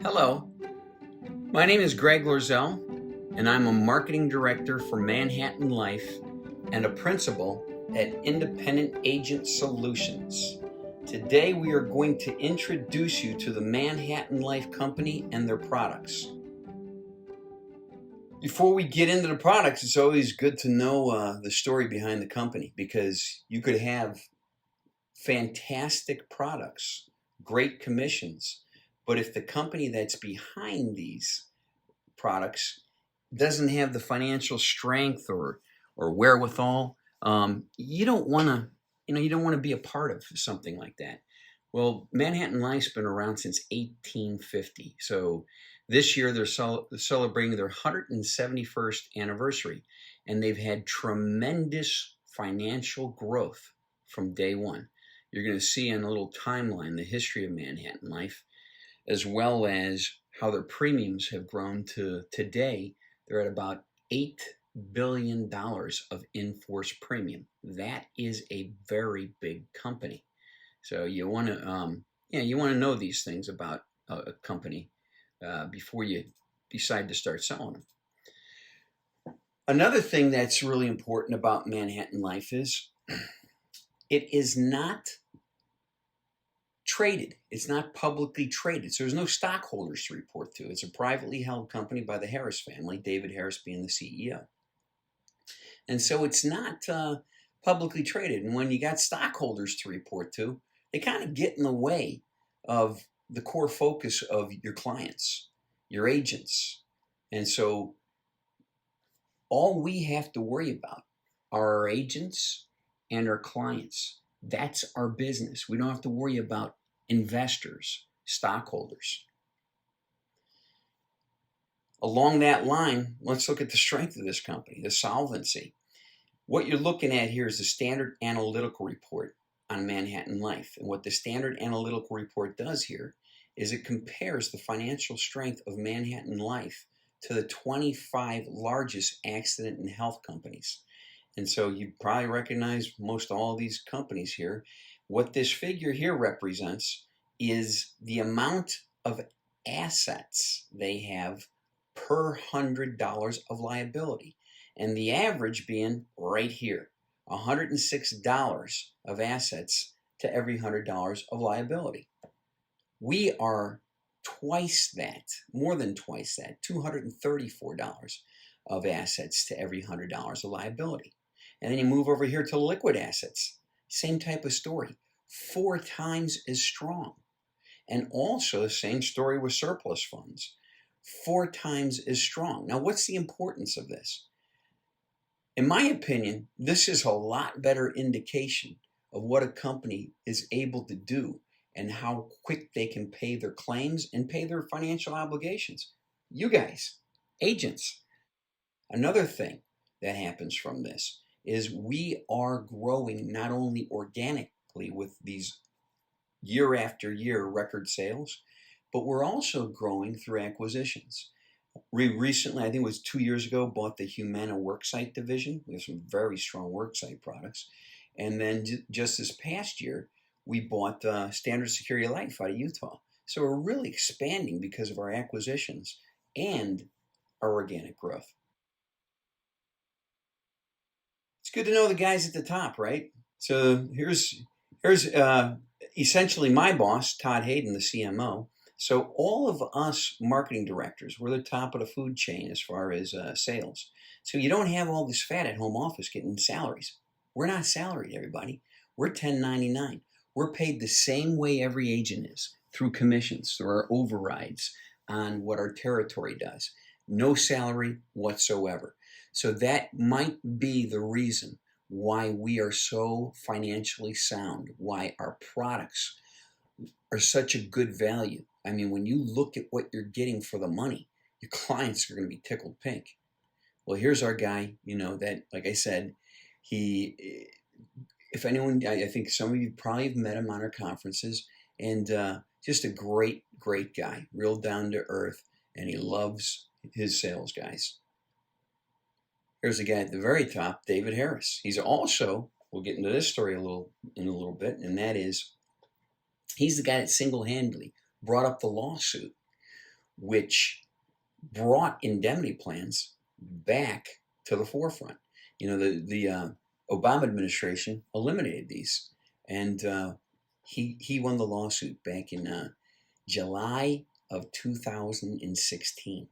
Hello, my name is Greg Lorzell, and I'm a marketing director for Manhattan Life and a principal at Independent Agent Solutions. Today, we are going to introduce you to the Manhattan Life Company and their products. Before we get into the products, it's always good to know the story behind the company, because you could have fantastic products, great commissions, but if the company that's behind these products doesn't have the financial strength or wherewithal, you don't want to be a part of something like that. Well, Manhattan Life's been around since 1850, so this year they're celebrating their 171st anniversary, and they've had tremendous financial growth from day one. You're going to see in a little timeline the history of Manhattan Life, as well as how their premiums have grown to today. They're at about $8 billion of in-force premium. That is a very big company. So you want to know these things about a company before you decide to start selling them. Another thing that's really important about Manhattan Life is it is not traded. It's not publicly traded. So there's no stockholders to report to. It's a privately held company by the Harris family, David Harris being the CEO. And so it's not publicly traded. And when you got stockholders to report to, they kind of get in the way of the core focus of your clients, your agents. And so all we have to worry about are our agents and our clients. That's our business. We don't have to worry about investors, stockholders. Along that line, let's look at the strength of this company, the solvency. What you're looking at here is the Standard Analytical Report on Manhattan Life. And what the Standard Analytical Report does here is it compares the financial strength of Manhattan Life to the 25 largest accident and health companies. And so you probably recognize most all of these companies here. What this figure here represents is the amount of assets they have per $100 of liability. And the average being right here, $106 of assets to every $100 of liability. We are twice that, more than twice that, $234 of assets to every $100 of liability. And then you move over here to liquid assets. Same type of story, 4 times as strong. And also the same story with surplus funds, 4 times as strong. Now, what's the importance of this? In my opinion, this is a lot better indication of what a company is able to do and how quick they can pay their claims and pay their financial obligations. You guys, agents. Another thing that happens from this is we are growing not only organically with these year after year record sales, but we're also growing through acquisitions. We recently, I think it was 2 years ago, bought the Humana Worksite division. We have some very strong worksite products. And then just this past year, we bought Standard Security Life out of Utah. So we're really expanding because of our acquisitions and our organic growth. It's good to know the guys at the top, right? So here's essentially my boss, Todd Hayden, the CMO. So all of us marketing directors, we're the top of the food chain as far as sales. So you don't have all this fat at home office getting salaries. We're not salaried, everybody. We're 1099. We're paid the same way every agent is, through commissions, through our overrides on what our territory does. No salary whatsoever. So that might be the reason why we are so financially sound, why our products are such a good value. I mean, when you look at what you're getting for the money, your clients are going to be tickled pink. Well, here's our guy, that, like I said, if anyone, I think some of you probably have met him on our conferences, and just a great, great guy, real down to earth, and he loves his sales guys. Here's the guy at the very top, David Harris. He's also, we'll get into this story in a little bit, and that is, he's the guy that single-handedly brought up the lawsuit which brought indemnity plans back to the forefront. The Obama administration eliminated these, and he won the lawsuit back in July of 2016.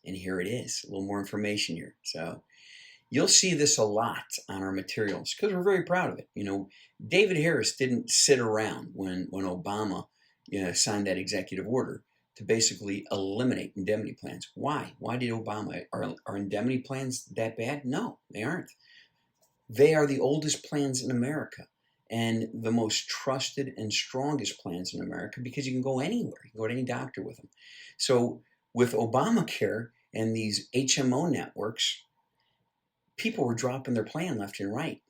And here it is, a little more information here. So you'll see this a lot on our materials because we're very proud of it. David Harris didn't sit around when Obama signed that executive order to basically eliminate indemnity plans. Why? Why did Obama? Are indemnity plans that bad? No, they aren't. They are the oldest plans in America and the most trusted and strongest plans in America because you can go anywhere. You can go to any doctor with them. So with Obamacare and these HMO networks, people were dropping their plan left and right.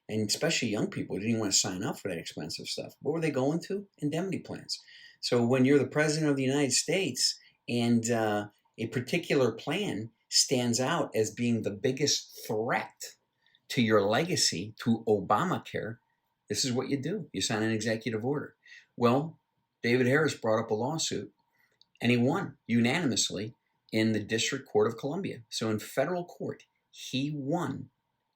And especially young people who didn't want to sign up for that expensive stuff. What were they going to? Indemnity plans. So when you're the president of the United States and a particular plan stands out as being the biggest threat to your legacy, to Obamacare, this is what you do. You sign an executive order. Well, David Harris brought up a lawsuit and he won unanimously in the District Court of Columbia. So in federal court, he won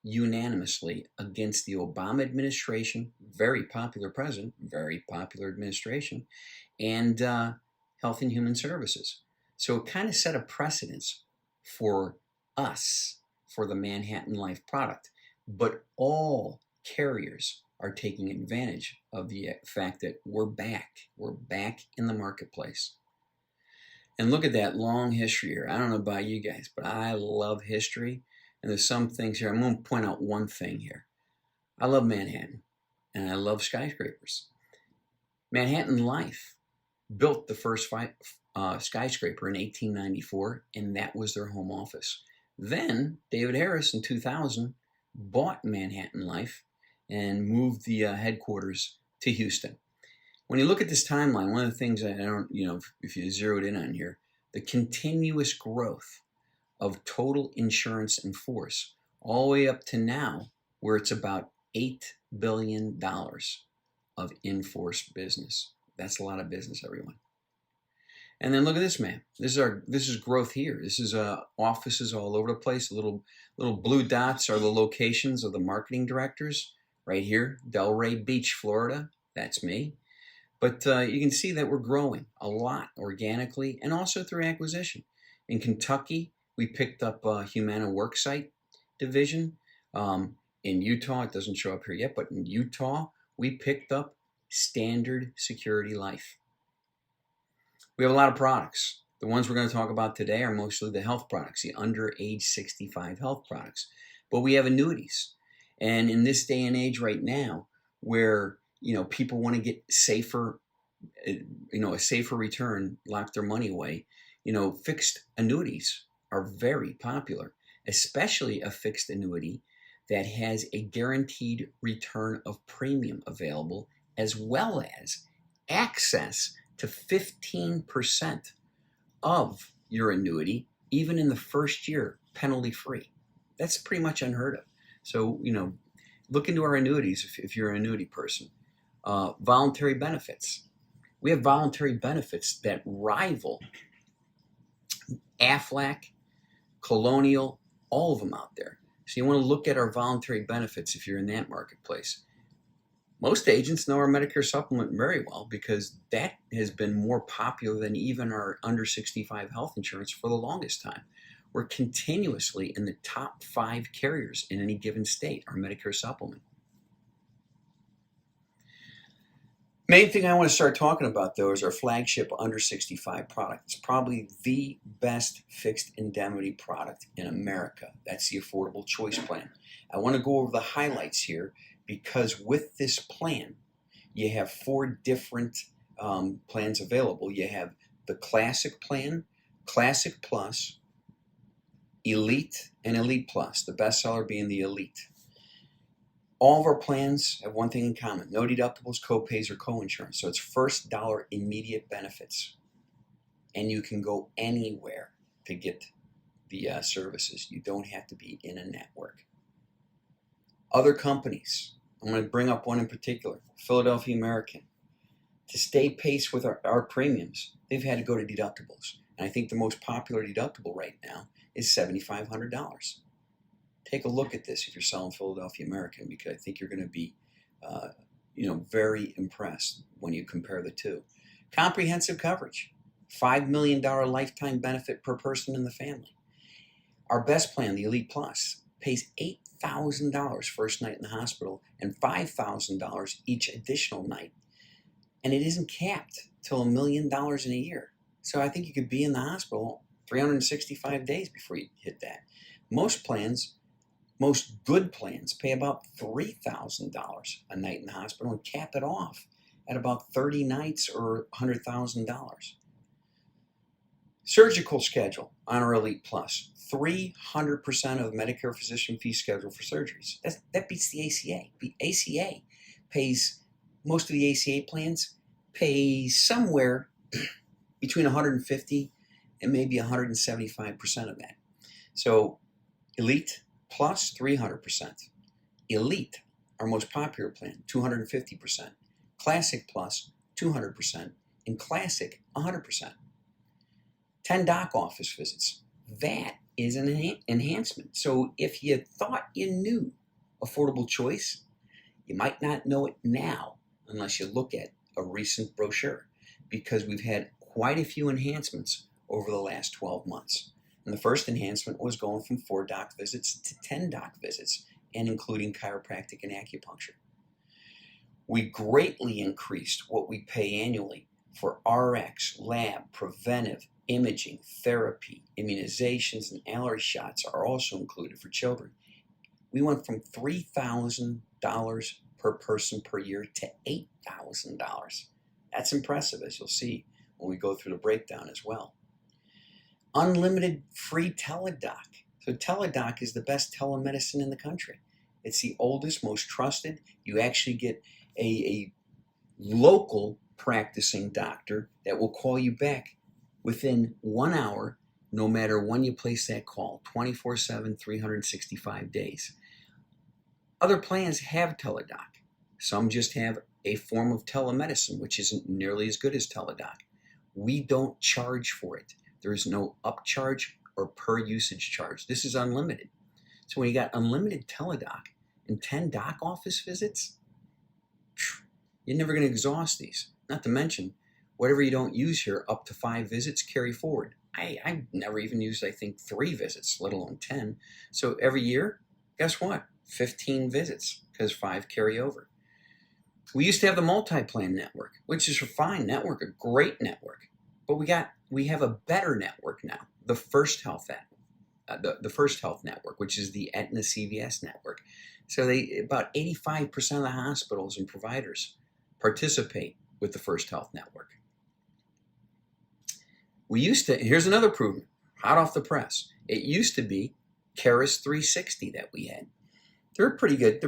unanimously against the Obama administration, very popular president, very popular administration, and Health and Human Services. So it kind of set a precedence for us, for the Manhattan Life product. But all carriers are taking advantage of the fact that we're back. We're back in the marketplace. And look at that long history here. I don't know about you guys, but I love history. And there's some things here. I'm going to point out one thing here. I love Manhattan, and I love skyscrapers. Manhattan Life built the first skyscraper in 1894, and that was their home office. Then David Harris in 2000 bought Manhattan Life and moved the headquarters to Houston. When you look at this timeline, one of the things I don't, if you zeroed in on here, the continuous growth of total insurance in force, all the way up to now, where it's about $8 billion of in-force business. That's a lot of business, everyone. And then look at this, man. This is growth here. This is offices all over the place. Little blue dots are the locations of the marketing directors. Right here, Delray Beach, Florida. That's me. But you can see that we're growing a lot organically and also through acquisition. In Kentucky, we picked up Humana Worksite division. In Utah, it doesn't show up here yet, but in Utah, we picked up Standard Security Life. We have a lot of products. The ones we're going to talk about today are mostly the health products, the under age 65 health products. But we have annuities. And in this day and age right now, where people want to get safer, a safer return, lock their money away, fixed annuities are very popular, especially a fixed annuity that has a guaranteed return of premium available, as well as access to 15% of your annuity, even in the first year, penalty free. That's pretty much unheard of. So, look into our annuities if you're an annuity person. Voluntary benefits. We have voluntary benefits that rival Aflac, Colonial, all of them out there. So you want to look at our voluntary benefits if you're in that marketplace. Most agents know our Medicare supplement very well because that has been more popular than even our under 65 health insurance for the longest time. We're continuously in the top 5 carriers in any given state, our Medicare supplement. Main thing I want to start talking about, though, is our flagship under 65 product. It's probably the best fixed indemnity product in America. That's the Affordable Choice Plan. I want to go over the highlights here because with this plan, you have 4 different plans available. You have the Classic Plan, Classic Plus, Elite, and Elite Plus, the bestseller being the Elite. All of our plans have one thing in common: no deductibles, co-pays, or co-insurance. So it's first dollar immediate benefits. And you can go anywhere to get the services. You don't have to be in a network. Other companies, I'm going to bring up one in particular, Philadelphia American. to stay pace with our premiums, they've had to go to deductibles. And I think the most popular deductible right now is $7,500. Take a look at this if you're selling Philadelphia American, because I think you're going to be very impressed when you compare the two. Comprehensive coverage, $5 million lifetime benefit per person in the family. Our best plan, the Elite Plus, pays $8,000 first night in the hospital and $5,000 each additional night. And it isn't capped till $1 million in a year. So I think you could be in the hospital 365 days before you hit that. Most good plans pay about $3,000 a night in the hospital and cap it off at about 30 nights or $100,000. Surgical schedule on our Elite Plus, 300% of the Medicare physician fee schedule for surgeries. That beats the ACA. The ACA pays, most of the ACA plans pay somewhere between 150 and maybe 175% of that. So Elite Plus, 300%. Elite, our most popular plan, 250%. Classic Plus, 200%. And Classic, 100%. 10 doc office visits. That is an enhancement. So if you thought you knew Affordable Choice, you might not know it now unless you look at a recent brochure, because we've had quite a few enhancements over the last 12 months. And the first enhancement was going from 4 doc visits to 10 doc visits, and including chiropractic and acupuncture. We greatly increased what we pay annually for RX, lab, preventive, imaging, therapy, immunizations, and allergy shots are also included for children. We went from $3,000 per person per year to $8,000. That's impressive, as you'll see when we go through the breakdown as well. Unlimited free Teladoc. So Teladoc is the best telemedicine in the country. It's the oldest, most trusted. You actually get a local practicing doctor that will call you back within 1 hour, no matter when you place that call, 24/7, 365 days. Other plans have Teladoc. Some just have a form of telemedicine, which isn't nearly as good as Teladoc. We don't charge for it. There is no upcharge or per usage charge. This is unlimited. So when you got unlimited Teladoc and 10 doc office visits, you're never going to exhaust these. Not to mention, whatever you don't use here, up to 5 visits, carry forward. I've never even used, I think, 3 visits, let alone 10. So every year, guess what? 15 visits, because 5 carry over. We used to have the multi-plan network, which is a fine network, a great network. But we have a better network now, the First Health the First Health Network, which is the Aetna CVS network. So about 85% of the hospitals and providers participate with the First Health Network. Here's another improvement, hot off the press. It used to be Caris 360 that we had. They're pretty good.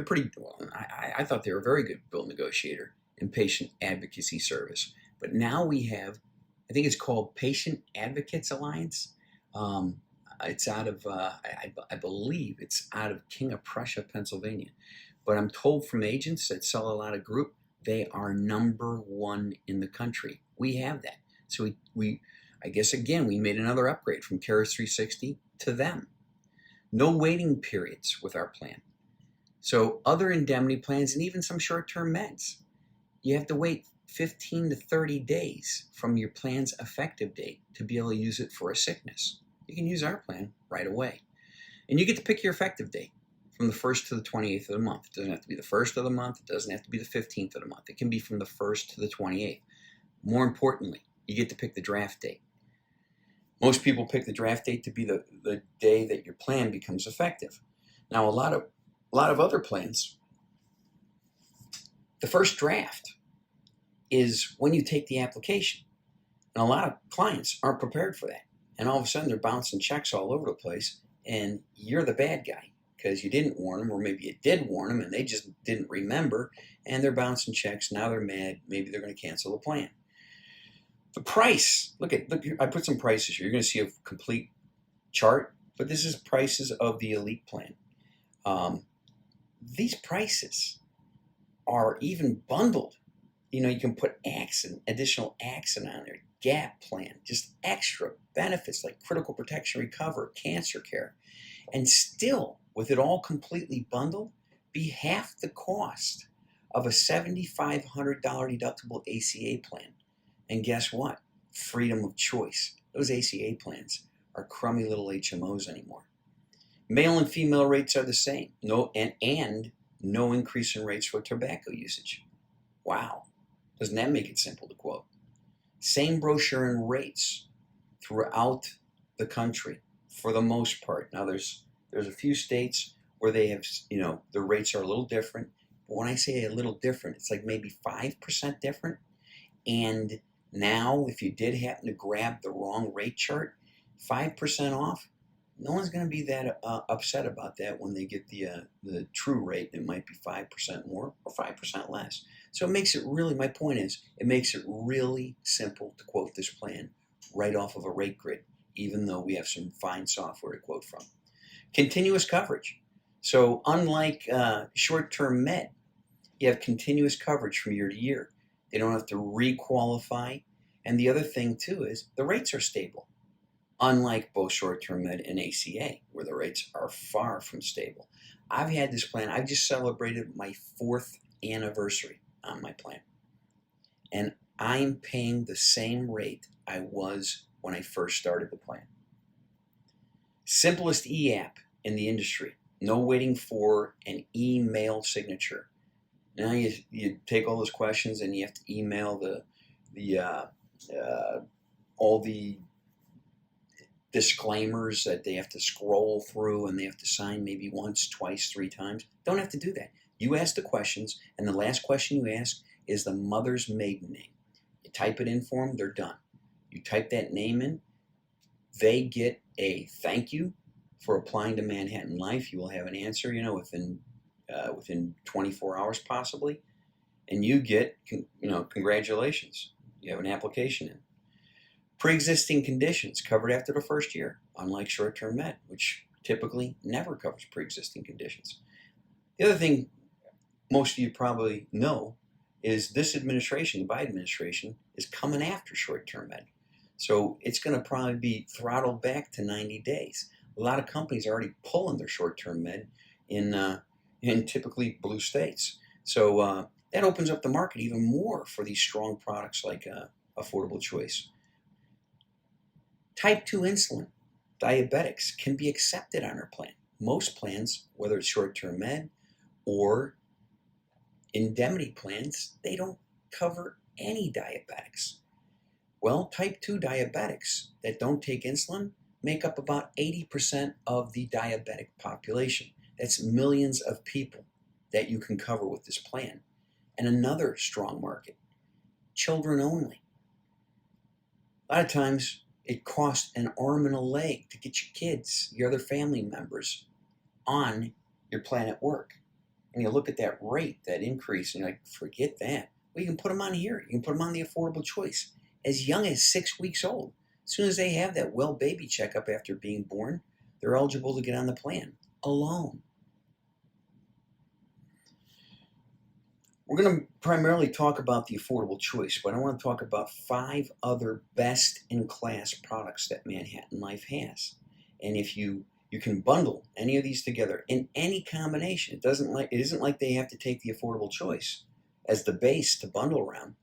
I thought they were a very good bill negotiator and patient advocacy service. But now we have, I think it's called Patient Advocates Alliance. It's out of, I believe it's out of King of Prussia, Pennsylvania. But I'm told from agents that sell a lot of group, they are #1 in the country. We have that. So I guess again, we made another upgrade from Caris 360 to them. No waiting periods with our plan. So other indemnity plans and even some short-term meds, you have to wait 15 to 30 days from your plan's effective date to be able to use it for a sickness. You can use our plan right away. And you get to pick your effective date from the 1st to the 28th of the month. It doesn't have to be the 1st of the month. It doesn't have to be the 15th of the month. It can be from the 1st to the 28th. More importantly, you get to pick the draft date. Most people pick the draft date to be the day that your plan becomes effective. Now, a lot of other plans, the first draft is when you take the application. And a lot of clients aren't prepared for that. And all of a sudden, they're bouncing checks all over the place, and you're the bad guy because you didn't warn them, or maybe you did warn them, and they just didn't remember, and they're bouncing checks. Now they're mad. Maybe they're going to cancel the plan. The price, look, I put some prices here. You're going to see a complete chart, but this is prices of the Elite plan. These prices are even bundled You can put additional accent on there, gap plan, just extra benefits like critical protection recover, cancer care, and still, with it all completely bundled, be half the cost of a $7,500 deductible ACA plan. And guess what? Freedom of choice. Those ACA plans are crummy little HMOs anymore. Male and female rates are the same. And no increase in rates for tobacco usage. Wow. Doesn't that make it simple to quote? Same brochure and rates throughout the country for the most part. Now there's a few states where they have, the rates are a little different. But when I say a little different, it's like maybe 5% different. And now if you did happen to grab the wrong rate chart, 5% off, no one's going to be that upset about that when they get the true rate. It might be 5% more or 5% less. So it makes it really, my point is, it makes it really simple to quote this plan right off of a rate grid, even though we have some fine software to quote from. Continuous coverage. So unlike short-term med, you have continuous coverage from year to year. They don't have to re-qualify. And the other thing too is the rates are stable. Unlike both short-term med and ACA, where the rates are far from stable. I've had this plan. I've just celebrated my 4th anniversary on my plan. And I am paying the same rate I was when I first started the plan. Simplest e-app in the industry. No waiting for an email signature. Now you take all those questions and you have to email all the disclaimers that they have to scroll through and they have to sign maybe once, twice, 3 times. Don't have to do that. You ask the questions, and the last question you ask is the mother's maiden name. You type it in for them, they're done. You type that name in, they get a thank you for applying to Manhattan Life. You will have an answer, within 24 hours possibly, and you get, congratulations. You have an application in. Pre-existing conditions covered after the first year, unlike short-term med, which typically never covers pre-existing conditions. The other thing most of you probably know is this administration, the Biden administration, is coming after short-term med. So it's going to probably be throttled back to 90 days. A lot of companies are already pulling their short-term med in typically blue states. So that opens up the market even more for these strong products like Affordable Choice. Type 2 insulin, diabetics can be accepted on our plan. Most plans, whether it's short-term med or indemnity plans, they don't cover any diabetics. Well, type 2 diabetics that don't take insulin make up about 80% of the diabetic population. That's millions of people that you can cover with this plan. And another strong market, children only. A lot of times it costs an arm and a leg to get your kids, your other family members on your plan at work. And you look at that rate, that increase, and you're like, forget that. Well, you can put them on here. You can put them on the Affordable Choice as young as 6 weeks old. As soon as they have that well baby checkup after being born, they're eligible to get on the plan alone. We're going to primarily talk about the Affordable Choice, but I want to talk about 5 other best-in-class products that Manhattan Life has. And if you can bundle any of these together in any combination, it isn't like they have to take the Affordable Choice as the base to bundle around.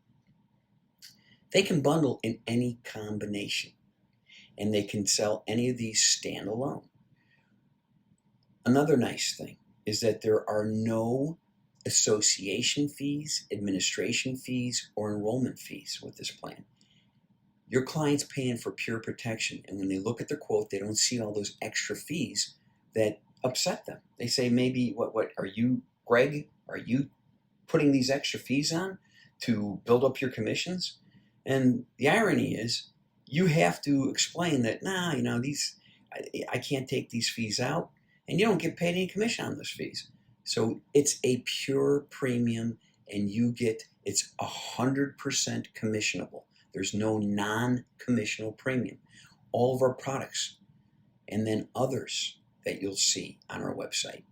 They can bundle in any combination, and they can sell any of these standalone. Another nice thing is that there are no association fees, administration fees, or enrollment fees with this plan. Your client's paying for pure protection, and when they look at their quote, they don't see all those extra fees that upset them. They say, maybe, what are you, Greg, are you putting these extra fees on to build up your commissions? And the irony is, you have to explain that, I can't take these fees out, and you don't get paid any commission on those fees. So it's a pure premium, and it's 100% commissionable. There's no non-commissionable premium. All of our products, and then others that you'll see on our website,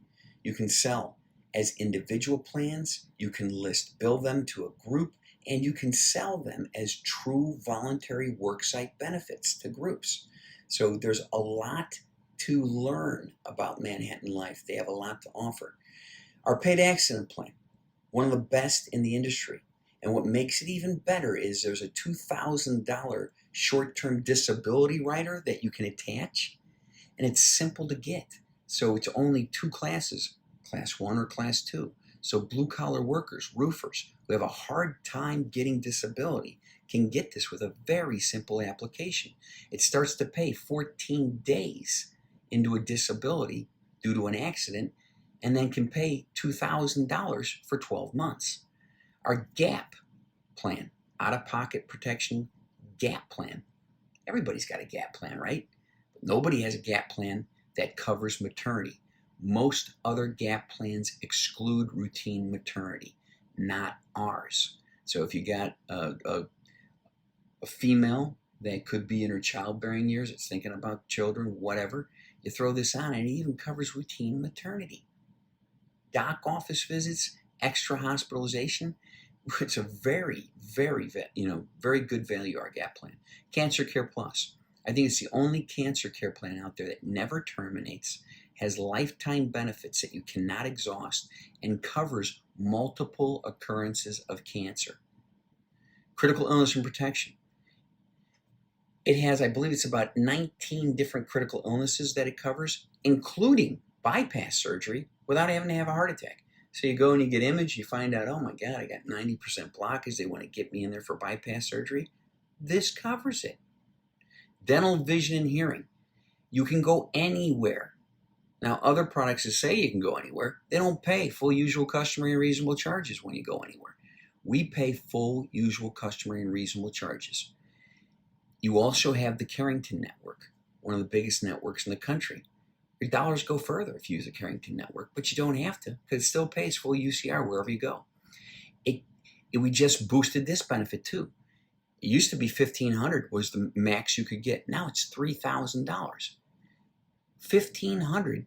you can sell as individual plans. You can bill them to a group, and you can sell them as true voluntary worksite benefits to groups. So there's a lot to learn about Manhattan Life. They have a lot to offer. Our paid accident plan, one of the best in the industry. And what makes it even better is there's a $2,000 short-term disability rider that you can attach, and it's simple to get. So it's only two classes, class 1 or class 2. So blue-collar workers, roofers, who have a hard time getting disability can get this with a very simple application. It starts to pay 14 days into a disability due to an accident, and then can pay $2,000 for 12 months. Our GAP plan, out-of-pocket protection GAP plan. Everybody's got a GAP plan, right? But nobody has a GAP plan that covers maternity. Most other GAP plans exclude routine maternity, not ours. So if you got a female that could be in her childbearing years, it's thinking about children, whatever, you throw this on and it even covers routine maternity. Doc office visits, extra hospitalization. It's a very, very, very good value, our GAP plan. Cancer Care Plus. I think it's the only cancer care plan out there that never terminates, has lifetime benefits that you cannot exhaust, and covers multiple occurrences of cancer. Critical illness and protection. It has, I believe it's about 19 different critical illnesses that it covers, including bypass surgery without having to have a heart attack. So you go and you get imaged, you find out, oh my God, I got 90% blockage. They want to get me in there for bypass surgery. This covers it. Dental, vision, and hearing. You can go anywhere. Now, other products that say you can go anywhere, they don't pay full usual, customary, and reasonable charges when you go anywhere. We pay full usual, customary, and reasonable charges. You also have the Carrington Network, one of the biggest networks in the country. Your dollars go further if you use the Carrington Network, but you don't have to because it still pays full UCR wherever you go. We just boosted this benefit too. It used to be $1,500 was the max you could get. Now it's $3,000. $1,500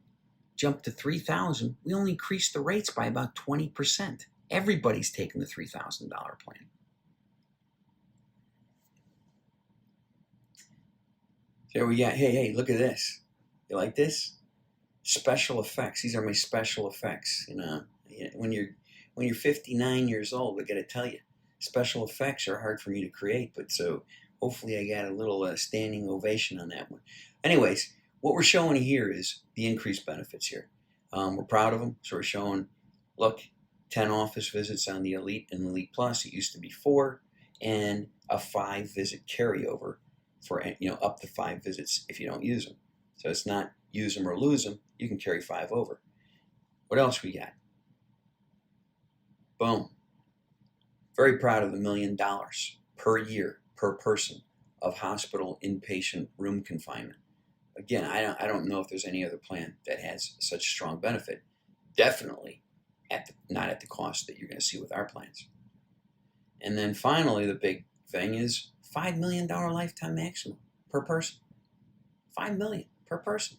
jumped to $3,000. We only increased the rates by about 20%. Everybody's taking the $3,000 plan. There we got, hey, look at this. You like this? Special effects. These are my special effects. When you're 59 years old, I got to tell you, special effects are hard for me to create. But so hopefully I got a little standing ovation on that one. Anyways, what we're showing here is the increased benefits here. We're proud of them. So we're showing, look, 10 office visits on the Elite and Elite Plus. It used to be 4, and a 5-visit carryover for up to 5 visits if you don't use them. So it's not use them or lose them. You can carry 5 over. What else we got? Boom. Very proud of the $1 million per year per person of hospital inpatient room confinement. Again, I don't know if there's any other plan that has such strong benefit. Definitely not at the cost that you're going to see with our plans. And then finally, the big thing is $5 million lifetime maximum per person. $5 million per person.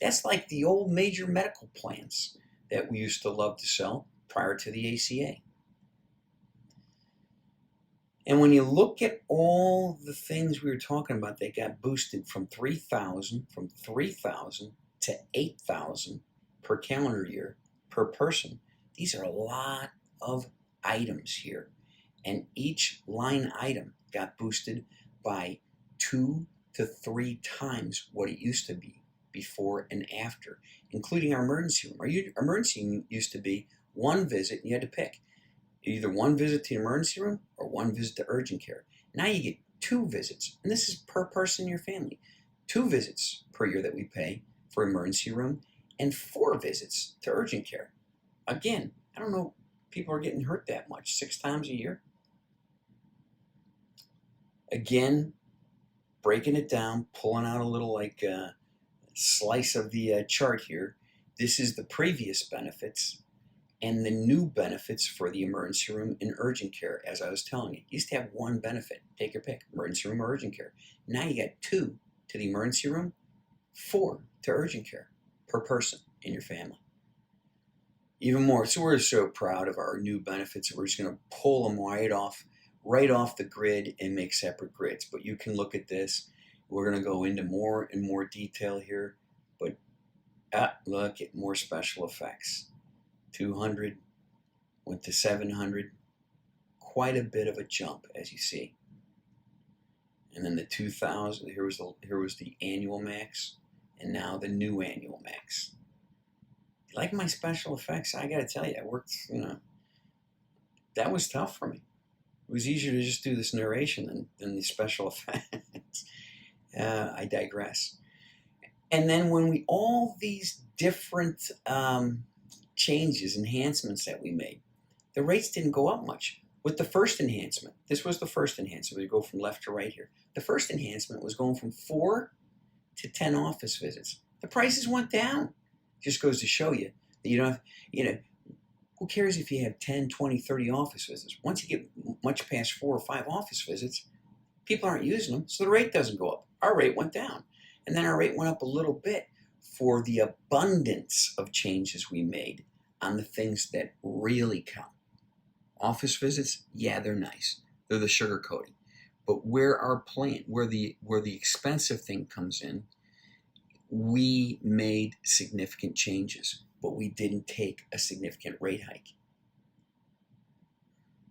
That's like the old major medical plans that we used to love to sell prior to the ACA. And when you look at all the things we were talking about, they got boosted from 3,000 to 8,000 per calendar year per person. These are a lot of items here. And each line item got boosted by 2 to 3 times what it used to be before and after, including our emergency room. Our emergency room used to be 1 visit and you had to pick. Either 1 visit to the emergency room or 1 visit to urgent care. Now you get 2 visits, and this is per person in your family. 2 visits per year that we pay for emergency room and 4 visits to urgent care. Again, I don't know, people are getting hurt that much, 6 times a year. Again, breaking it down, pulling out a little slice of the chart here. This is the previous benefits and the new benefits for the emergency room and urgent care, as I was telling you. You used to have 1 benefit, take your pick, emergency room or urgent care. Now you got 2 to the emergency room, 4 to urgent care per person in your family. Even more, so we're so proud of our new benefits. We're just going to pull them right right off the grid and make separate grids. But you can look at this. We're going to go into more and more detail here. But look at more special effects. 200 went to 700. Quite a bit of a jump, as you see. And then the 2000, here was the annual max, and now the new annual max. Like my special effects, I gotta tell you, I worked, that was tough for me. It was easier to just do this narration than the special effects. I digress. And then when all these different changes, enhancements that we made, the rates didn't go up much. With the first enhancement, this was the first enhancement. We go from left to right here. The first enhancement was going from 4 to 10 office visits. The prices went down. Just goes to show you that you don't have, who cares if you have 10, 20, 30 office visits? Once you get much past 4 or 5 office visits, people aren't using them, so the rate doesn't go up. Our rate went down. And then our rate went up a little bit for the abundance of changes we made on the things that really count. Office visits, yeah, they're nice. They're the sugar coating. But where the expensive thing comes in, we made significant changes, but we didn't take a significant rate hike.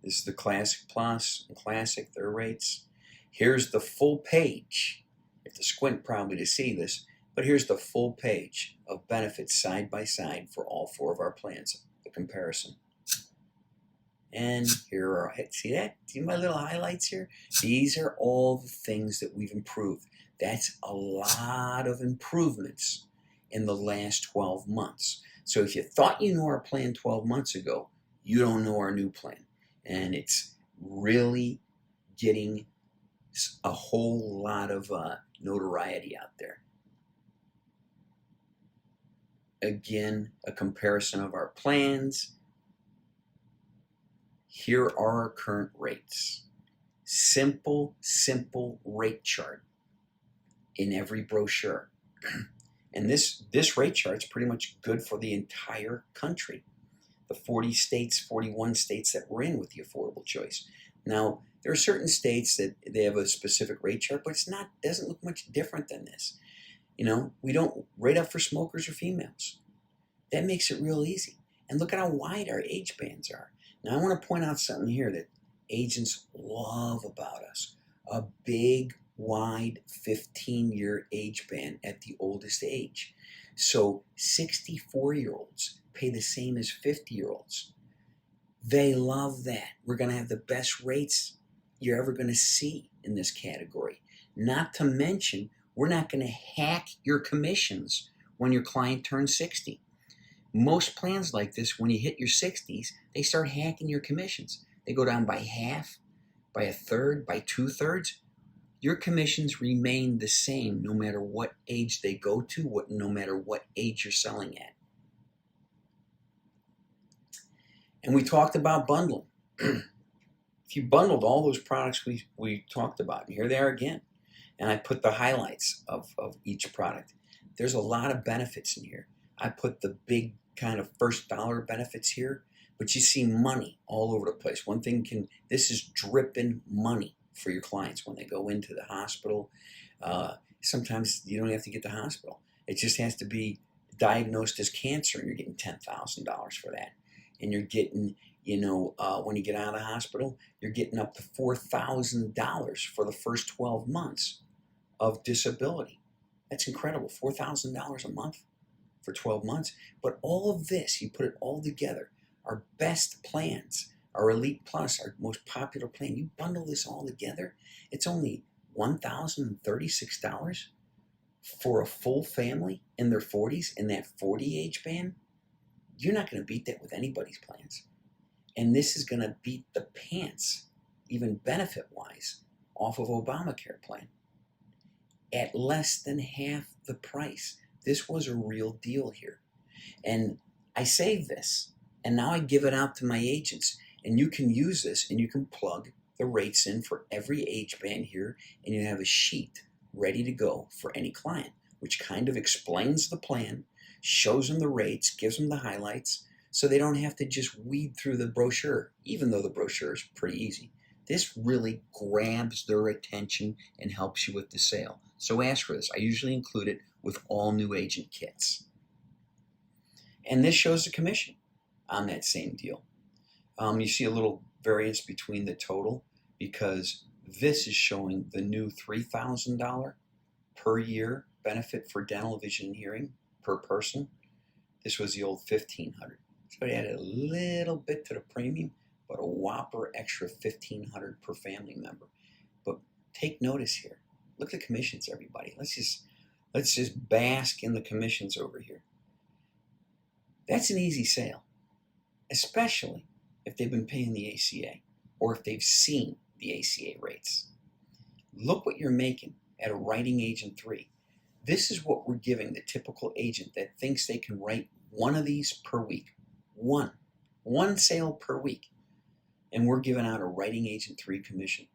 This is the Classic Plus and Classic, their rates. Here's the full page. You have to squint probably to see this, but here's the full page of benefits side by side for all 4 of our plans, the comparison. And here are, see that? See my little highlights here? These are all the things that we've improved. That's a lot of improvements in the last 12 months. So if you thought you knew our plan 12 months ago, you don't know our new plan. And it's really getting a whole lot of notoriety out there. Again, a comparison of our plans. Here are our current rates. Simple rate chart in every brochure. And this rate chart is pretty much good for the entire country. The 41 states that we're in with the affordable choice. Now, there are certain states that they have a specific rate chart, but doesn't look much different than this. We don't rate up for smokers or females. That makes it real easy. And look at how wide our age bands are. Now, I want to point out something here that agents love about us. A big, wide 15-year age band at the oldest age. So 64-year-olds pay the same as 50-year-olds. They love that. We're going to have the best rates you're ever going to see in this category. Not to mention, we're not going to hack your commissions when your client turns 60. Most plans like this, when you hit your 60s, they start hacking your commissions. They go down by half, by a third, by 2/3. Your commissions remain the same no matter what age they go to, no matter what age you're selling at. And we talked about bundling. If you bundled all those products we talked about, and here they are again, and I put the highlights of each product. There's a lot of benefits in here. I put the big kind of first dollar benefits here, but you see money all over the place. This is dripping money for your clients when they go into the hospital. Sometimes you don't have to get to the hospital. It just has to be diagnosed as cancer, and you're getting $10,000 for that. And you're getting, when you get out of the hospital, you're getting up to $4,000 for the first 12 months of disability. That's incredible, $4,000 a month for 12 months. But all of this, you put it all together, our best plans, our Elite Plus, our most popular plan, you bundle this all together, it's only $1,036 for a full family in their 40s in that 40 age band. You're not going to beat that with anybody's plans. And this is going to beat the pants, even benefit-wise, off of Obamacare plan at less than half the price. This was a real deal here. And I saved this, and now I give it out to my agents. And you can use this, and you can plug the rates in for every age band here, and you have a sheet ready to go for any client, which kind of explains the plan, shows them the rates, gives them the highlights, so they don't have to just weed through the brochure, even though the brochure is pretty easy. This really grabs their attention and helps you with the sale. So ask for this. I usually include it with all new agent kits. And this shows the commission on that same deal. You see a little variance between the total because this is showing the new $3,000 per year benefit for dental, vision, and hearing per person. This was the old $1,500. So it added a little bit to the premium, but a whopper extra $1,500 per family member. But take notice here. Look at the commissions, everybody. Let's just bask in the commissions over here. That's an easy sale, especially if they've been paying the ACA or if they've seen the ACA rates. Look what you're making at a writing agent 3. This is what we're giving the typical agent that thinks they can write one of these per week. One sale per week. And we're giving out a writing agent 3 commission,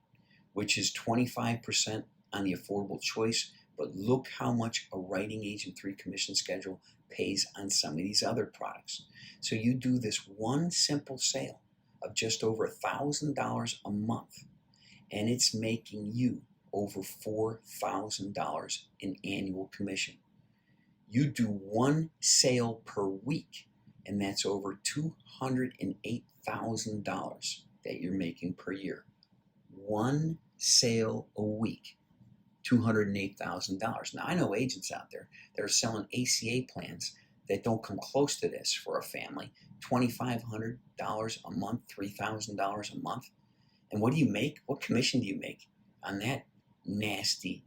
which is 25% on the affordable choice. But look how much a writing agent 3 commission schedule pays on some of these other products. So you do this one simple sale of just over $1,000 a month, and it's making you over $4,000 in annual commission. You do one sale per week, and that's over $208,000 that you're making per year. One sale a week. $208,000. Now, I know agents out there that are selling ACA plans that don't come close to this for a family. $2,500 a month, $3,000 a month. And what do you make? What commission do you make on that nasty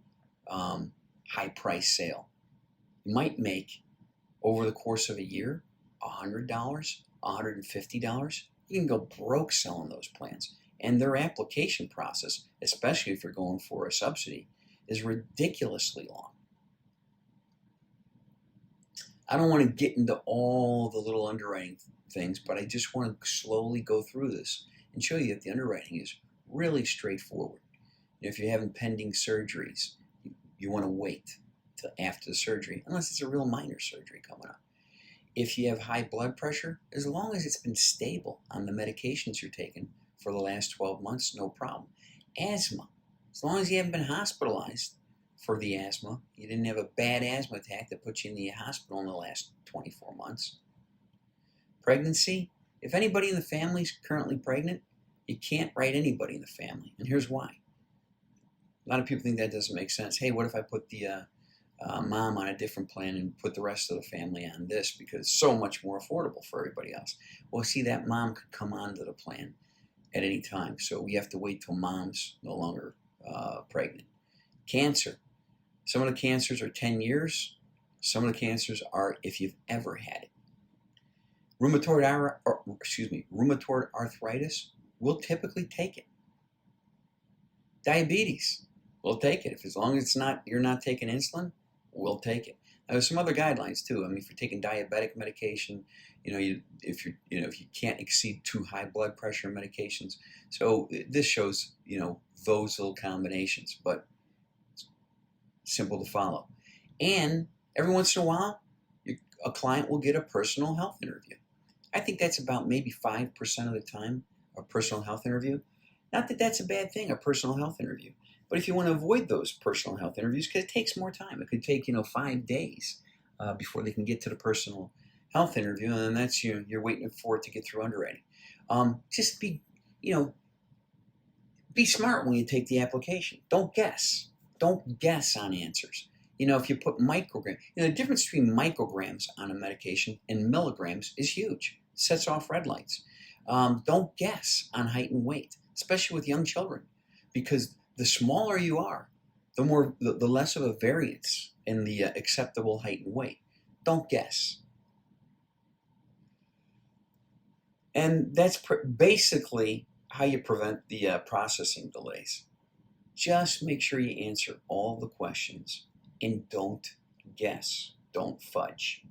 high price sale? You might make, over the course of a year, $100, $150. You can go broke selling those plans. And their application process, especially if you're going for a subsidy, is ridiculously long. I don't want to get into all the little underwriting things, but I just want to slowly go through this and show you that the underwriting is really straightforward. If you're having pending surgeries, you want to wait till after the surgery, unless it's a real minor surgery coming up. If you have high blood pressure, as long as it's been stable on the medications you're taking for the last 12 months, no problem. Asthma, as long as you haven't been hospitalized for the asthma, you didn't have a bad asthma attack that put you in the hospital in the last 24 months. Pregnancy, if anybody in the family is currently pregnant, you can't write anybody in the family. And here's why. A lot of people think that doesn't make sense. Hey, what if I put the mom on a different plan and put the rest of the family on this because it's so much more affordable for everybody else? Well, see, that mom could come onto the plan at any time. So we have to wait till mom's no longer pregnant. Cancer. Some of the cancers are 10 years. Some of the cancers are if you've ever had it. Rheumatoid arthritis, we'll typically take it. Diabetes, we'll take it. As long as you're not taking insulin, we'll take it. Now, there's some other guidelines too. I mean, if you're taking diabetic medication, if you can't exceed 2 high blood pressure medications. So this shows, those little combinations, but it's simple to follow. And every once in a while, a client will get a personal health interview. I think that's about maybe 5% of the time, a personal health interview. Not that that's a bad thing, a personal health interview. But if you want to avoid those personal health interviews, because it takes more time. It could take, 5 days before they can get to the personal health interview, and then that's you're waiting for it to get through underwriting. Just be smart when you take the application. Don't guess. Don't guess on answers. If you put micrograms, the difference between micrograms on a medication and milligrams is huge. It sets off red lights. Don't guess on height and weight, especially with young children, because the smaller you are, the less of a variance in the acceptable height and weight. Don't guess. And that's basically how you prevent the processing delays. Just make sure you answer all the questions and don't guess. Don't fudge.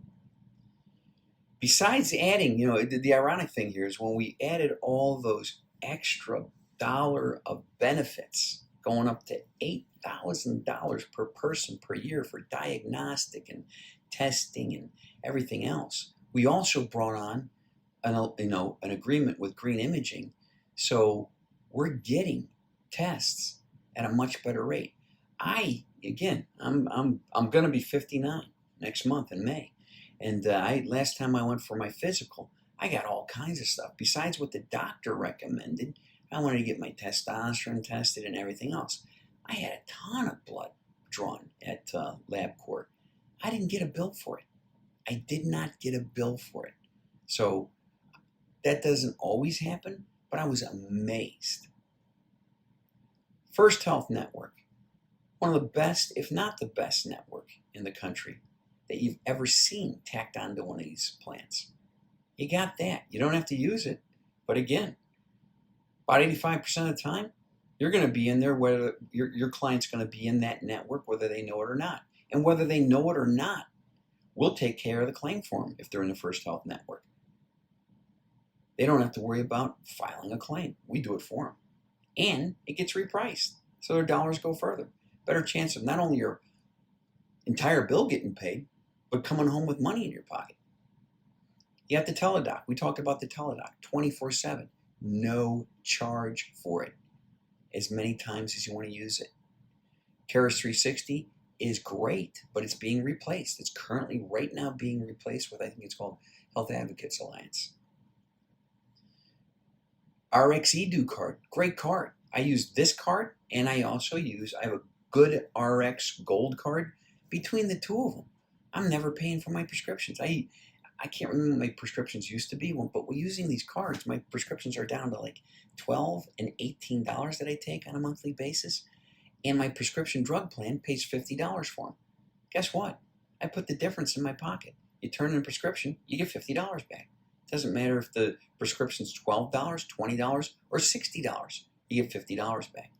Besides adding, the ironic thing here is when we added all those extra dollar of benefits, going up to $8,000 per person per year for diagnostic and testing and everything else. We also brought on an agreement with Green Imaging, so we're getting tests at a much better rate. I'm going to be 59 next month in May, and last time I went for my physical, I got all kinds of stuff besides what the doctor recommended. I wanted to get my testosterone tested and everything else. I had a ton of blood drawn at LabCorp. I didn't get a bill for it. I did not get a bill for it. So that doesn't always happen, but I was amazed. First Health Network, one of the best, if not the best network in the country that you've ever seen tacked onto one of these plans. You got that. You don't have to use it. But again, about 85% of the time, you're going to be in there, whether your client's going to be in that network, whether they know it or not. And whether they know it or not, we'll take care of the claim for them if they're in the First Health Network. They don't have to worry about filing a claim. We do it for them. And it gets repriced, so their dollars go further. Better chance of not only your entire bill getting paid, but coming home with money in your pocket. You have the Teladoc. We talked about the Teladoc 24/7. No charge for it. As many times as you want to use it. Keras 360 is great, but it's being replaced. It's currently right now being replaced with, I think it's called Health Advocates Alliance. RxEdu card, great card. I use this card, and I have a good RX Gold card. Between the two of them, I'm never paying for my prescriptions. I can't remember what my prescriptions used to be, but using these cards, my prescriptions are down to like $12 and $18 that I take on a monthly basis, and my prescription drug plan pays $50 for them. Guess what? I put the difference in my pocket. You turn in a prescription, you get $50 back. It doesn't matter if the prescription's $12, $20, or $60. You get $50 back.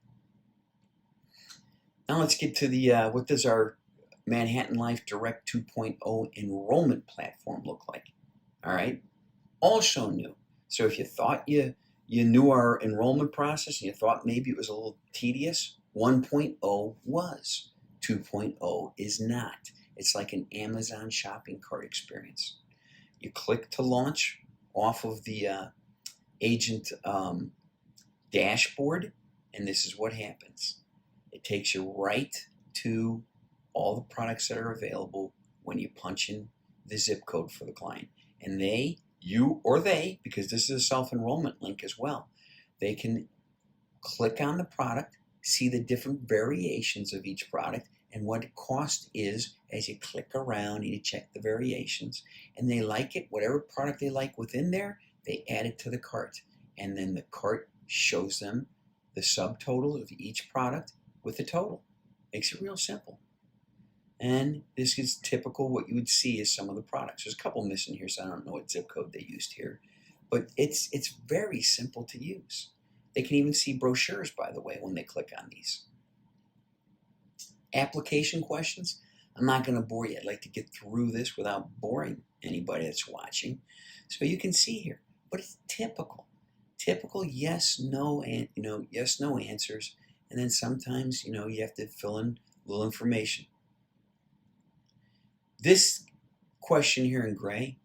Now let's get to the what does our Manhattan Life Direct 2.0 enrollment platform look like? All right, also new. So if you thought you knew our enrollment process and you thought maybe it was a little tedious, 1.0 was. 2.0 is not. It's like an Amazon shopping cart experience. You click to launch off of the agent dashboard, and this is what happens. It takes you right to all the products that are available when you punch in the zip code for the client. And because this is a self-enrollment link as well, they can click on the product, see the different variations of each product, and what the cost is as you click around and you check the variations. And they like it, whatever product they like within there, they add it to the cart. And then the cart shows them the subtotal of each product with the total. Makes it real simple. And this is typical what you would see as some of the products. There's a couple missing here, so I don't know what zip code they used here. But it's very simple to use. They can even see brochures, by the way, when they click on these. Application questions. I'm not going to bore you. I'd like to get through this without boring anybody that's watching. So you can see here. But it's typical. Typical yes, no, and yes, no answers. And then sometimes, you have to fill in a little information. This question here in gray,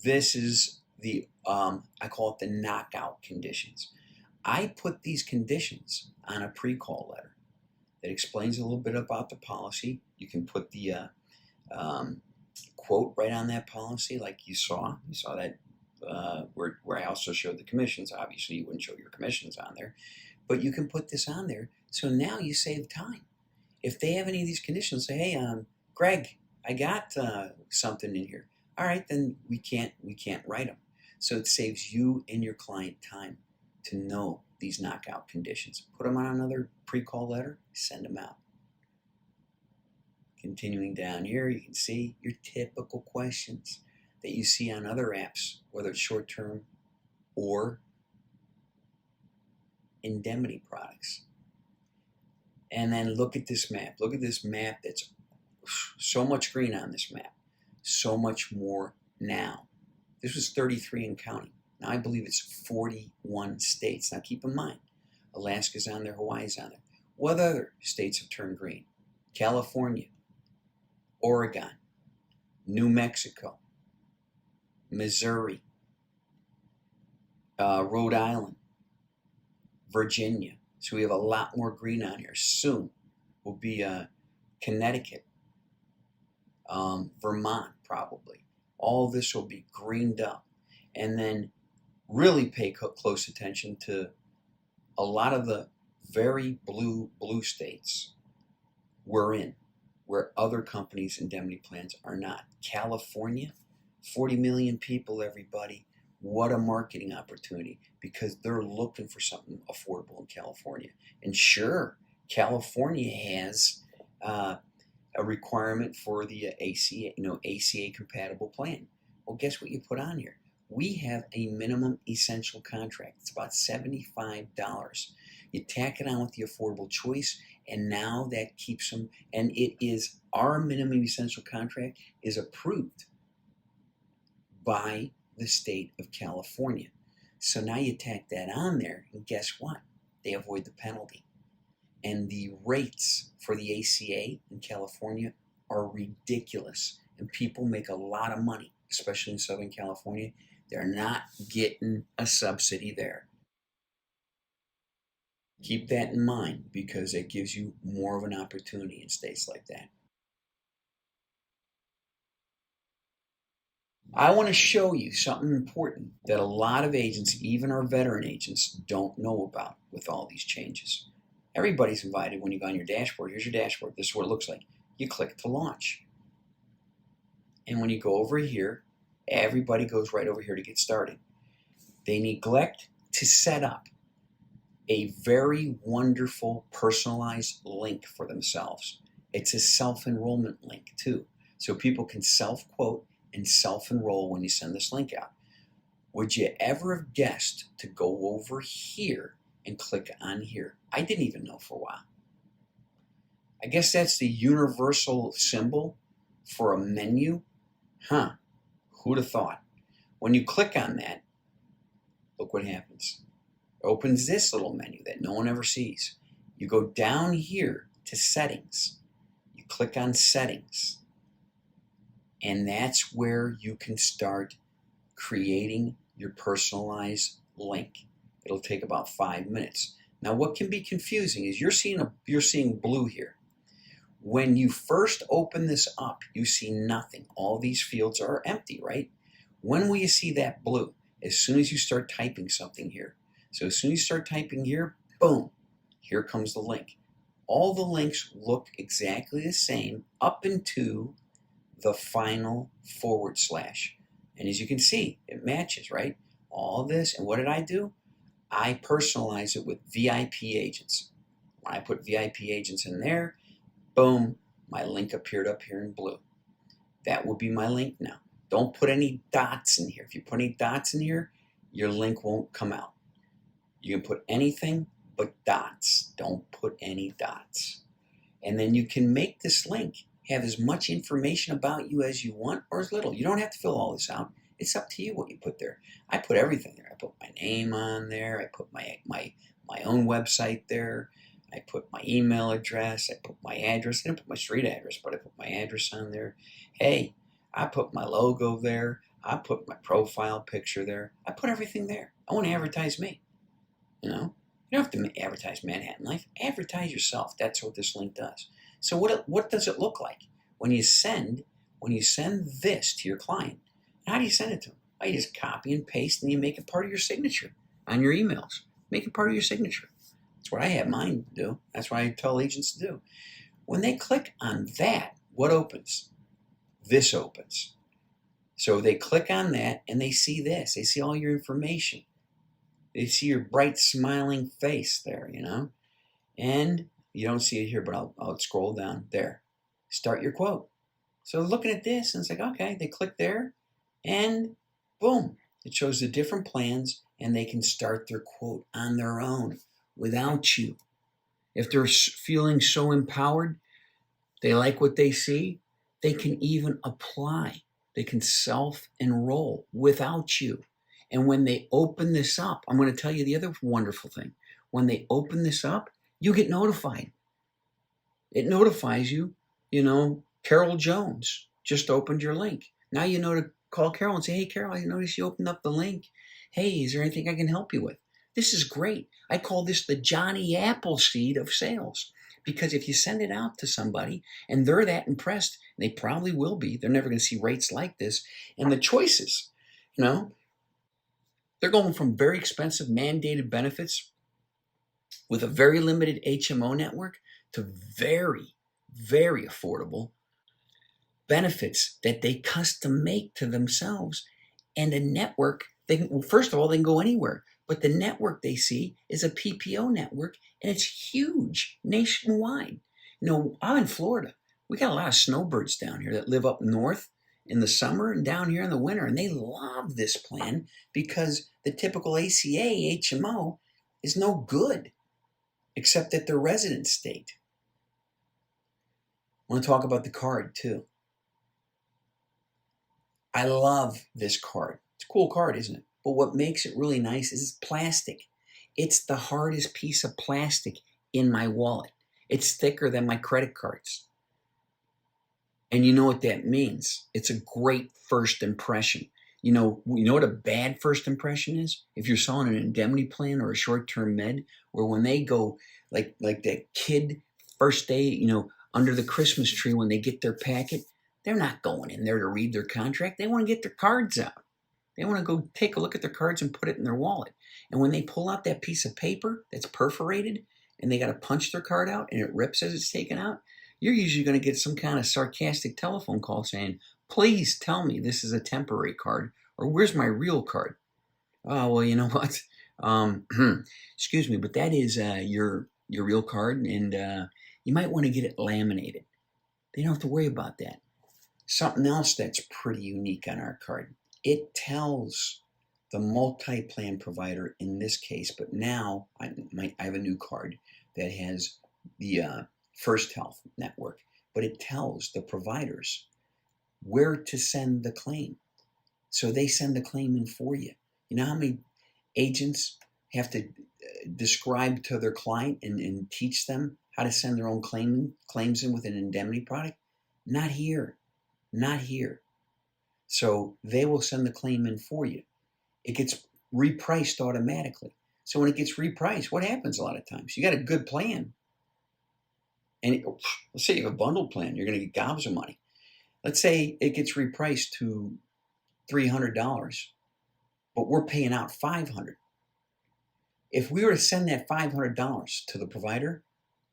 this is the, I call it the knockout conditions. I put these conditions on a pre-call letter that explains a little bit about the policy. You can put the quote right on that policy like you saw. You saw that where I also showed the commissions. Obviously, you wouldn't show your commissions on there. But you can put this on there. So now you save time. If they have any of these conditions, say, hey, Greg, I got something in here. All right, then we can't write them. So it saves you and your client time to know these knockout conditions. Put them on another pre-call letter, send them out. Continuing down here, you can see your typical questions that you see on other apps, whether it's short-term or indemnity products. And then look at this map. Look at this map. That's so much green on this map. So much more now. This was 33 and counting. Now I believe it's 41 states. Now keep in mind, Alaska's on there, Hawaii's on there. What other states have turned green? California, Oregon, New Mexico, Missouri, Rhode Island, Virginia. So we have a lot more green on here. Soon will be Connecticut, Vermont probably. All this will be greened up. And then really pay close attention to a lot of the very blue states we're in, where other companies' indemnity plans are not. California, 40 million people, everybody. What a marketing opportunity, because they're looking for something affordable in California. And sure, California has a requirement for the ACA, ACA compatible plan. Well, guess what you put on here? We have a minimum essential contract. It's about $75. You tack it on with the affordable choice, and now that keeps them, and it is our minimum essential contract is approved by the state of California. So now you tack that on there, and guess what? They avoid the penalty. And the rates for the ACA in California are ridiculous, and people make a lot of money, especially in Southern California. They're not getting a subsidy there. Keep that in mind, because it gives you more of an opportunity in states like that. I want to show you something important that a lot of agents, even our veteran agents, don't know about with all these changes. Everybody's invited when you go on your dashboard. Here's your dashboard. This is what it looks like. You click to launch. And when you go over here, everybody goes right over here to get started. They neglect to set up a very wonderful personalized link for themselves. It's a self-enrollment link too. So people can self-quote and self-enroll when you send this link out. Would you ever have guessed to go over here and click on here? I didn't even know for a while. I guess that's the universal symbol for a menu. Huh, who'd have thought? When you click on that, look what happens. It opens this little menu that no one ever sees. You go down here to settings. You click on settings. And that's where you can start creating your personalized link. It'll take about 5 minutes. Now, what can be confusing is you're seeing blue here. When you first open this up, you see nothing. All these fields are empty, right? When will you see that blue? As soon as you start typing something here. So as soon as you start typing here, boom, here comes the link. All the links look exactly the same up into the final /. And as you can see, it matches, right? All this, and what did I do? I personalize it with VIP agents. When I put VIP agents in there, boom, my link appeared up here in blue. That will be my link now. Don't put any dots in here. If you put any dots in here, your link won't come out. You can put anything but dots. Don't put any dots. And then you can make this link have as much information about you as you want or as little. You don't have to fill all this out. It's up to you what you put there. I put everything there. I put my name on there. I put my own website there. I put my email address. I put my address. I didn't put my street address, but I put my address on there. Hey, I put my logo there. I put my profile picture there. I put everything there. I want to advertise me. You know, you don't have to advertise Manhattan Life. Advertise yourself. That's what this link does. So what does it look like when you send this to your client? How do you send it to them? You just copy and paste, and you make it part of your signature on your emails. Make it part of your signature. That's what I have mine to do. That's what I tell agents to do. When they click on that, what opens? This opens. So they click on that, and they see this. They see all your information. They see your bright, smiling face there, you know. And you don't see it here, but I'll scroll down there. Start your quote. So looking at this, and it's like, okay, they click there, and boom, it shows the different plans, and they can start their quote on their own without you. If they're feeling so empowered, they like what they see, they can even apply. They can self-enroll without you. And when they open this up, I'm going to tell you the other wonderful thing. When they open this up, you get notified. It notifies you, Carol Jones just opened your link. Now you know to call Carol and say, hey, Carol, I noticed you opened up the link. Hey, is there anything I can help you with? This is great. I call this the Johnny Appleseed of sales. Because if you send it out to somebody and they're that impressed, they probably will be. They're never going to see rates like this. And the choices, you know, they're going from very expensive mandated benefits with a very limited HMO network to very, very affordable benefits that they custom make to themselves. And a network, well, first of all, they can go anywhere. But the network they see is a PPO network, and it's huge nationwide. I'm in Florida. We got a lot of snowbirds down here that live up north in the summer and down here in the winter, and they love this plan because the typical ACA HMO is no good except at their resident state. I want to talk about the card too. I love this card. It's a cool card, isn't it? But what makes it really nice is it's plastic. It's the hardest piece of plastic in my wallet. It's thicker than my credit cards. And you know what that means? It's a great first impression. You know what a bad first impression is? If you're selling an indemnity plan or a short-term med, where when they go like that kid first day, under the Christmas tree when they get their packet, they're not going in there to read their contract. They want to get their cards out. They want to go take a look at their cards and put it in their wallet. And when they pull out that piece of paper that's perforated and they got to punch their card out and it rips as it's taken out, you're usually going to get some kind of sarcastic telephone call saying, please tell me this is a temporary card, or where's my real card? Oh, well, you know what? Excuse me, but that is your real card, and you might want to get it laminated. They don't have to worry about that. Something else that's pretty unique on our card. It tells the multi-plan provider in this case, but now I have a new card that has the First Health network, but it tells the providers where to send the claim. So they send the claim in for you. You know how many agents have to describe to their client and teach them how to send their own claims in with an indemnity product? Not here. Not here. So they will send the claim in for you. It gets repriced automatically. So when it gets repriced, what happens a lot of times? You got a good plan. And let's say you have a bundled plan. You're going to get gobs of money. Let's say it gets repriced to $300, but we're paying out $500. If we were to send that $500 to the provider,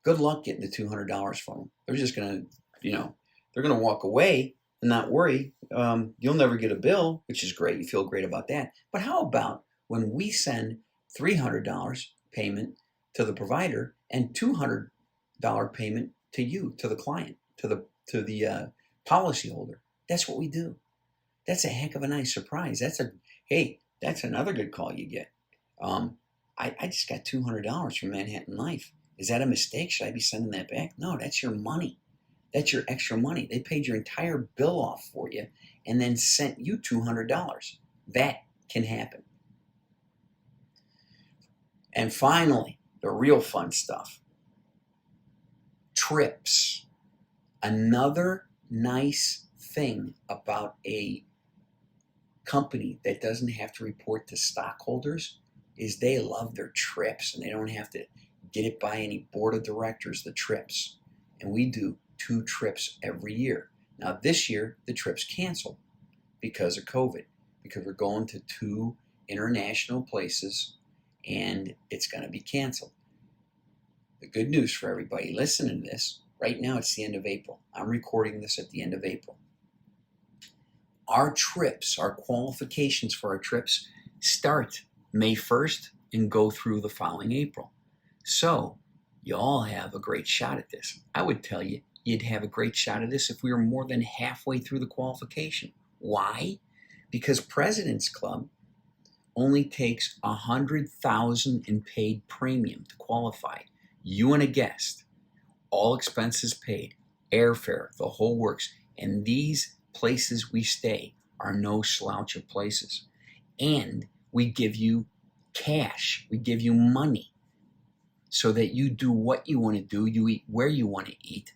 good luck getting the $200 from them. They're just going to, they're going to walk away and not worry. You'll never get a bill, which is great. You feel great about that. But how about when we send $300 payment to the provider and $200 payment to you, to the client, to the policyholder? That's what we do. That's a heck of a nice surprise. That's another good call you get. I just got $200 from Manhattan Life. Is that a mistake? Should I be sending that back? No, that's your money. That's your extra money. They paid your entire bill off for you and then sent you $200. That can happen. And finally, the real fun stuff. Trips. Another nice thing about a company that doesn't have to report to stockholders is they love their trips and they don't have to get it by any board of directors, the trips. And we do 2 trips every year. Now this year, the trip's canceled because of COVID, because we're going to 2 international places and it's going to be canceled. The good news for everybody listening to this, right now it's the end of April. I'm recording this at the end of April. Our trips, our qualifications for our trips start May 1st and go through the following April. So you all have a great shot at this. I would tell you, you'd have a great shot at this if we were more than halfway through the qualification. Why? Because President's Club only takes $100,000 in paid premium to qualify. You and a guest, all expenses paid, airfare, the whole works. And these places we stay are no slouch of places. And we give you cash. We give you money so that you do what you want to do. You eat where you want to eat.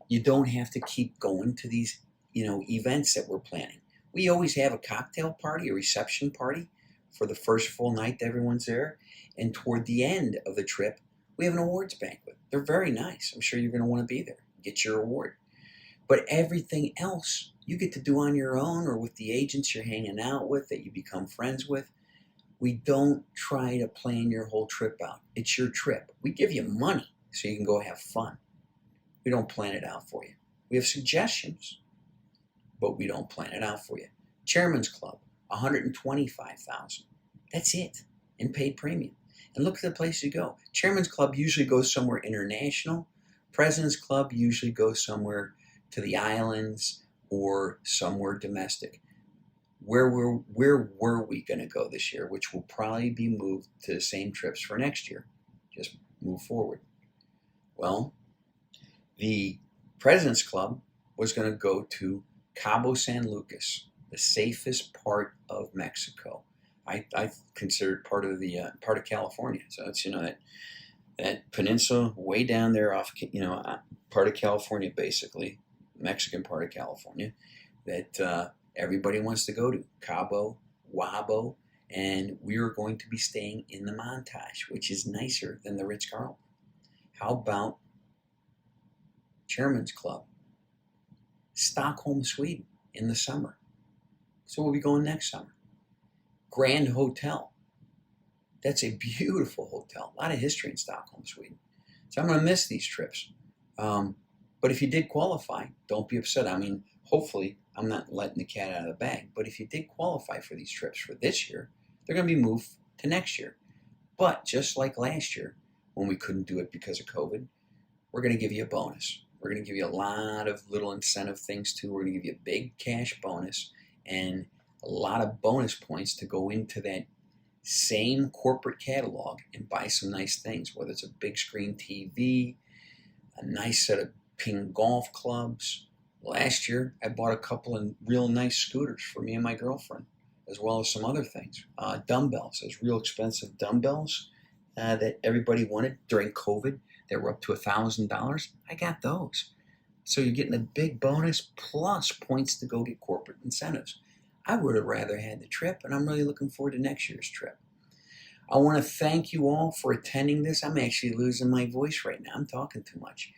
You don't have to keep going to these, events that we're planning. We always have a cocktail party, a reception party for the first full night that everyone's there. And toward the end of the trip, we have an awards banquet. They're very nice. I'm sure you're going to want to be there, get your award. But everything else you get to do on your own or with the agents you're hanging out with that you become friends with. We don't try to plan your whole trip out. It's your trip. We give you money so you can go have fun. We don't plan it out for you. We have suggestions, but we don't plan it out for you. Chairman's Club, $125,000. That's it in paid premium. And look at the place you go. Chairman's Club usually goes somewhere international. President's Club usually goes somewhere to the islands or somewhere domestic. Where were we going to go this year, which will probably be moved to the same trips for next year. Just move forward. Well, the President's Club was going to go to Cabo San Lucas, the safest part of Mexico. I consider it part of California. So it's that peninsula way down there off part of California, basically Mexican part of California that everybody wants to go to. Cabo, Wabo, and we are going to be staying in the Montage, which is nicer than the Ritz-Carlton. How about Chairman's Club? Stockholm, Sweden in the summer. So we'll be going next summer. Grand Hotel. That's a beautiful hotel. A lot of history in Stockholm, Sweden. So I'm going to miss these trips. But if you did qualify, don't be upset. I mean, hopefully I'm not letting the cat out of the bag. But if you did qualify for these trips for this year, they're going to be moved to next year. But just like last year, when we couldn't do it because of COVID, we're going to give you a bonus. We're going to give you a lot of little incentive things too. We're going to give you a big cash bonus and a lot of bonus points to go into that same corporate catalog and buy some nice things, whether it's a big screen TV, a nice set of ping golf clubs. Last year, I bought a couple of real nice scooters for me and my girlfriend, as well as some other things. Dumbbells, those real expensive dumbbells that everybody wanted during COVID. They were up to $1,000. I got those. So you're getting a big bonus plus points to go get corporate incentives. I would have rather had the trip, and I'm really looking forward to next year's trip. I want to thank you all for attending this. I'm actually losing my voice right now. I'm talking too much.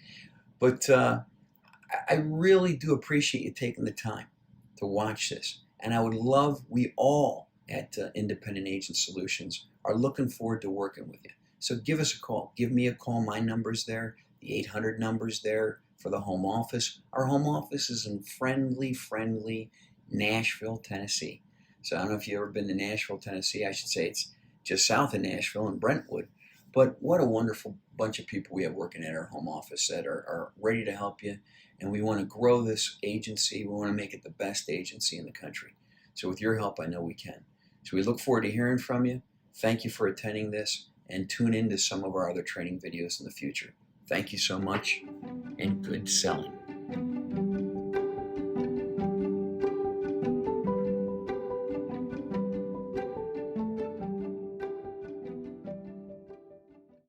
But I really do appreciate you taking the time to watch this. And I would love, we all at Independent Agent Solutions are looking forward to working with you. So give us a call. Give me a call. My number's there. The 800 number's there for the home office. Our home office is in friendly Nashville, Tennessee. So I don't know if you've ever been to Nashville, Tennessee. I should say it's just south of Nashville in Brentwood. But what a wonderful bunch of people we have working at our home office that are ready to help you. And we want to grow this agency. We want to make it the best agency in the country. So with your help, I know we can. So we look forward to hearing from you. Thank you for attending this, and tune in to some of our other training videos in the future. Thank you so much, and good selling.